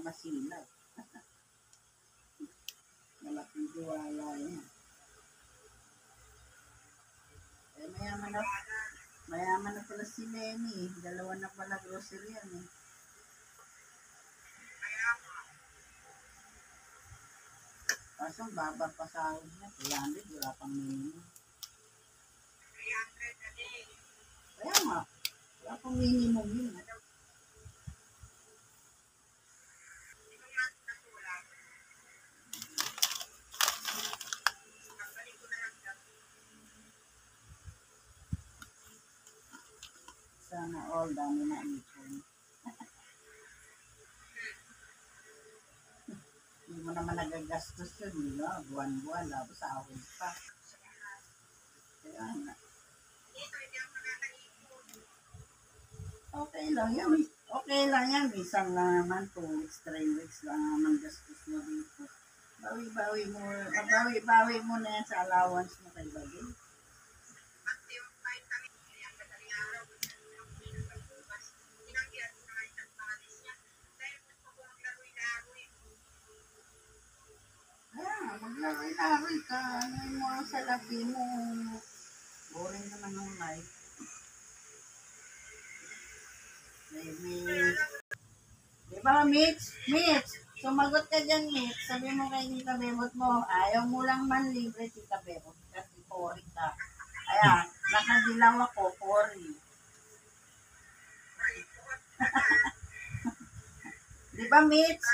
masilaw. Malaking tiwala yan. Eh, mayaman na pala si Lenny. Dalawa na pala grocery yan eh. Kaso baba pa sahod niya. 300, wala pang minimum. 300 na din. Kaya nga, wala pang minimum yun. Sana all dami na ipon. Hindi mo naman nagagastos yun, di ba? Buwan-buwan, tapos sahod pa. Kaya nga. Okay lang yan. Okay lang yan. Minsan lang naman, 2 weeks, 3 weeks lang naman gastos mo dito. Bawi-bawi mo na yan sa allowance mo kay Bagay. Maglaro-laro ka. Ano yung mga salapi mo? Boring naman ng life. Diba, Mitch? Mitch, sumagot ka dyan, Mitch. Sabi mo kay Tita Bebot mo, ayaw mo lang man libre, Tita Bebot. Kasi 4 ka. Ayan, nakadilaw ako, 4. Diba, Mitch?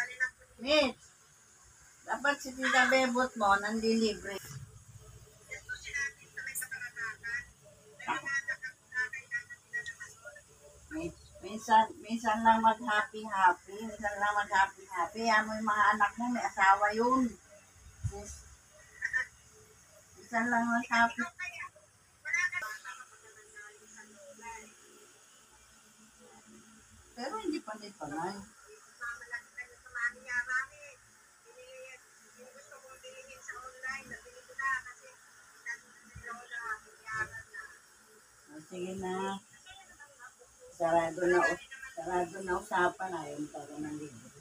Mitch, dapat si Tita Bebot mo, nandilibre. Minsan lang mag-happy-happy. Minsan lang mag-happy-happy. Yan mo yung mga anak mo, may asawa yun. Minsan lang mag-happy. Pero hindi pa din pala. Sige na. Sarado na usapan na yun para ng libre.